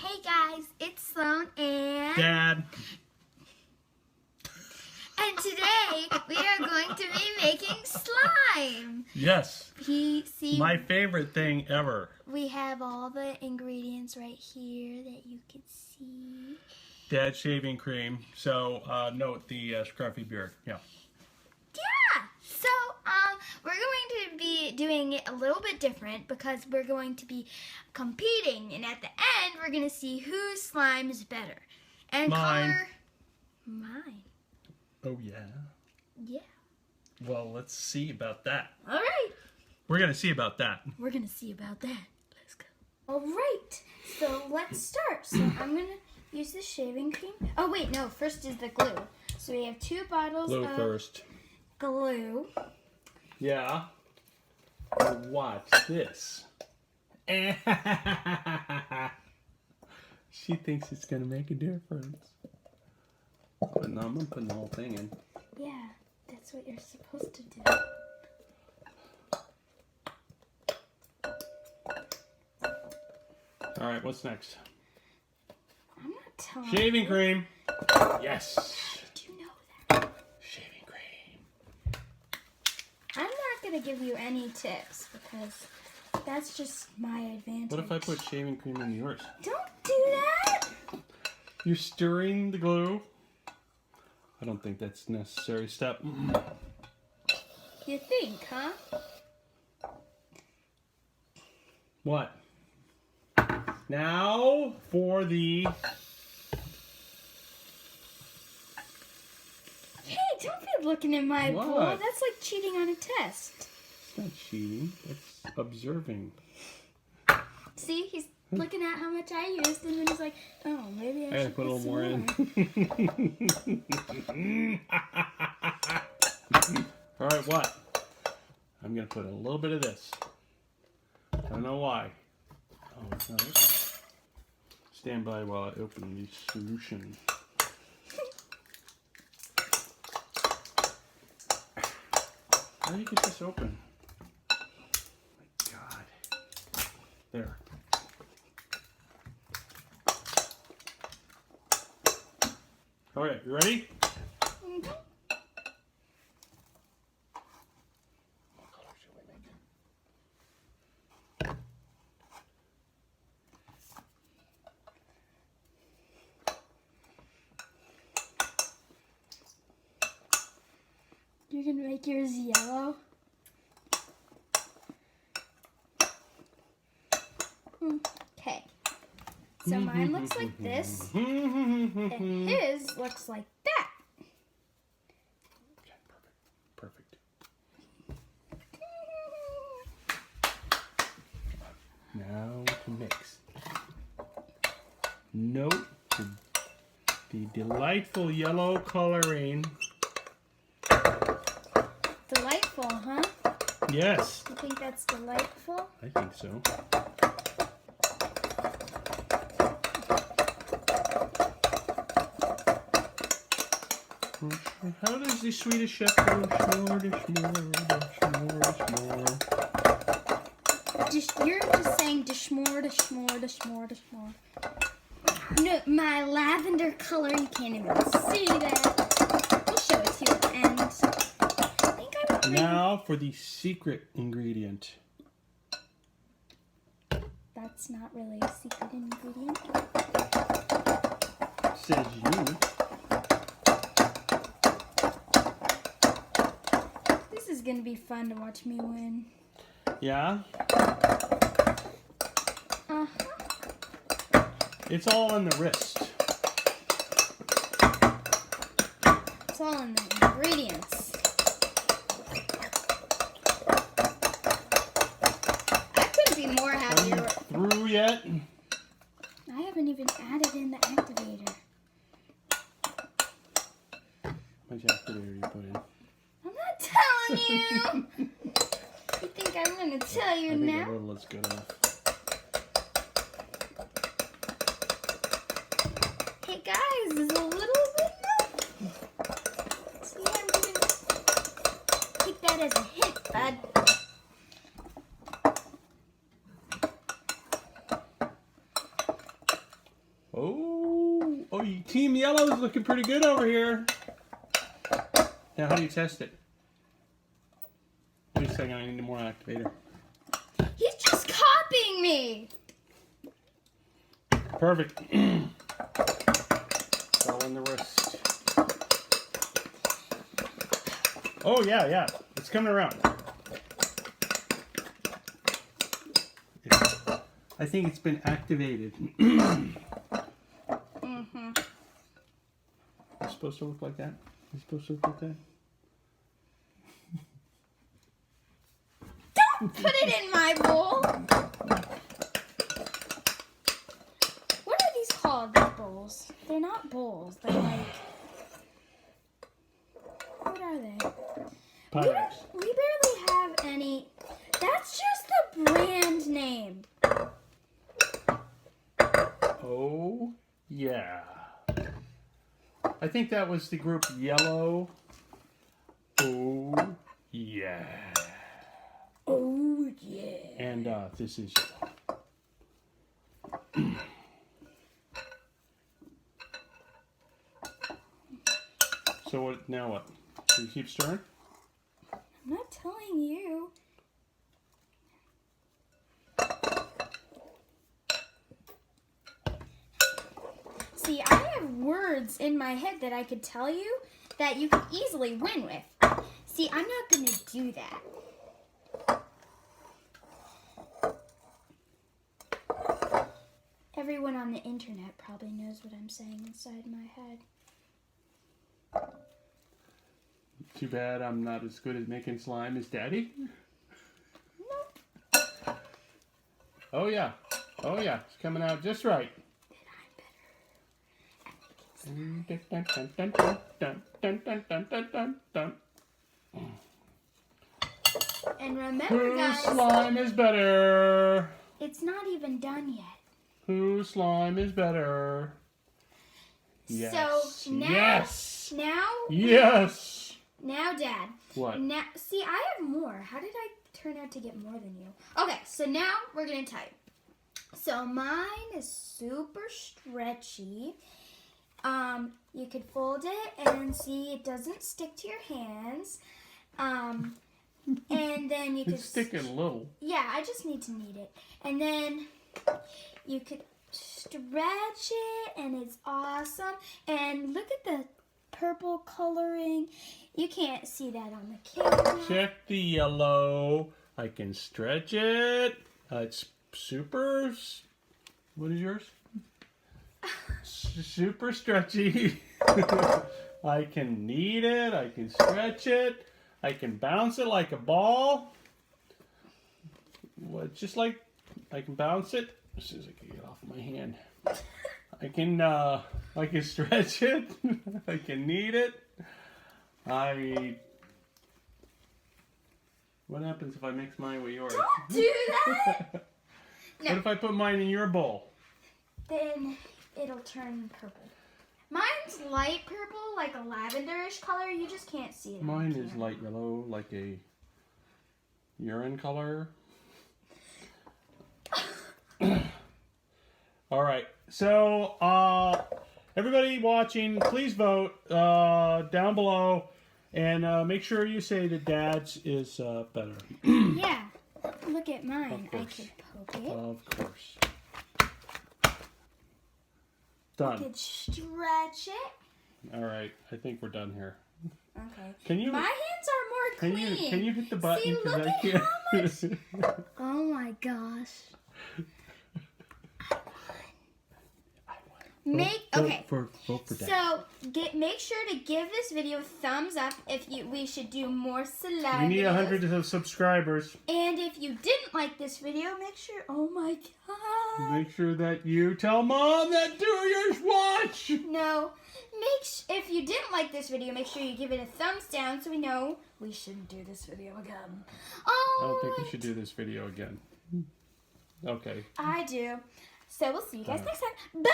Hey guys, it's Sloan and Dad. And today we are going to be making slime. Yes. See, my favorite thing ever. We have all the ingredients right here that you can see. Dad's shaving cream. So note the scruffy beard. Yeah. Yeah. So we're going to be doing it a little bit different because we're going to be competing, and at the end we're going to see whose slime is better. And Mine. color mine. Oh yeah. Yeah. Well, let's see about that. All right. We're gonna see about that. We're gonna see about that. Let's go. All right. So let's start. So I'm gonna use the shaving cream. Oh wait, no. First is the glue. So we have 2 bottles Glue of first. glue. Yeah. Watch this. She thinks it's gonna make a difference. But no, I'm gonna put the whole thing in. Yeah, that's what you're supposed to do. All right, what's next? I'm not telling Shaving you. cream. Yes. Did you know that? Shaving cream. I'm not gonna give you any tips because that's just my advantage. What if I put shaving cream in yours? Don't do that. You're stirring the glue. I don't think that's a necessary step. You think, huh? What? Now for the... Hey, don't be looking at my What? bowl. That's like cheating on a test. It's not cheating. It's observing. See, he's looking at how much I used, and then he's like, "Oh, maybe I I gotta should put a little some more in. All right, what? I'm gonna put a little bit of this. I don't know why. Oh, it's not open. Stand by while I open the solution. How do you get this open? Oh my God. There. All right, you ready? Mhm. What color should we make? You're gonna make yours yellow. Okay. So mine looks like this, and his looks like that. Okay, perfect. Now to mix. Note the delightful yellow coloring. Delightful, huh? Yes, You think that's delightful? I think so. How does the Swedish chef go? More. You're just saying dishmore. No, my lavender color, you can't even see that. We'll show it to you at the end. I think I'm putting... Now for the secret ingredient. That's not really a secret ingredient. Says you. This is gonna be fun to watch me win. Yeah? Uh-huh. It's all in the wrist. It's all in the ingredients. I couldn't be more Are you happier. through yet? I haven't even added in the activator. How much activator you put in? I'm not telling you. You think I'm gonna tell you I think now? a little is good enough. Hey guys, is a little bit enough? See, I'm gonna take that as a hint, bud. Oh, Team Yellow is looking pretty good over here. Now, how do you test it? Wait a second, I need more activator. He's just copying me. Perfect. All in the wrist. Oh, yeah. It's coming around. I think it's been activated. It's supposed to look like that? It's supposed to look like that? Don't put it in my bowl. What are these called, these bowls? They're not bowls. They're like... What are they? Pyrex. We barely have any... That's just the brand name. Oh, yeah. I think that was the group Yellow. Oh, yeah. Oh, yeah. And this is So what? Now what? Do you keep stirring? I'm not telling you. See, I have words in my head that I could tell you that you could easily win with. See, I'm not going to do that. Everyone on the internet probably knows what I'm saying inside my head. Too bad I'm not as good at making slime as Daddy. Nope. Oh yeah. It's coming out just right. Then I'm better at And remember, Whose guys, slime is better? it's not even done yet. Whose slime is better? Yes. So now, now, Dad. What? Now, see, I have more. How did I turn out to get more than you? Okay, so now we're gonna type. So mine is super stretchy. You could fold it and see it doesn't stick to your hands. And then you could It's sticking a little. Yeah, I just need to knead it. And then you could stretch it and it's awesome. And look at the purple coloring. You can't see that on the camera. Check the yellow. I can stretch it. It's super. What is yours? Super stretchy. I can knead it. I can stretch it. I can bounce it like a ball. What? Just like I can bounce it. As soon as I can get it off my hand. I can stretch it. I can knead it. What happens if I mix mine with yours? Don't do that! No. What if I put mine in your bowl? Then it'll turn purple. Mine's light purple, like a lavenderish color. You just can't see it. Mine is light yellow, like a urine color. All right. So, everybody watching, please vote down below, and make sure you say that Dad's is better. Yeah. Look at mine. I could poke it. Of course. Done. I could stretch it. All right. I think we're done here. Okay. My hands are more clean. Can you hit the button? See, look I at can't. how much. Oh my gosh. Okay. Vote for Dad. So make sure to give this video a thumbs up if we should do more slime. We need videos. 100 subscribers. And if you didn't like this video, make sure. Oh my god. Make sure that you tell Mom that do yours watch. No. If you didn't like this video, make sure you give it a thumbs down so we know we shouldn't do this video again. Oh. I don't think we should do this video again. Okay. I do. So we'll see you guys next time. Bye.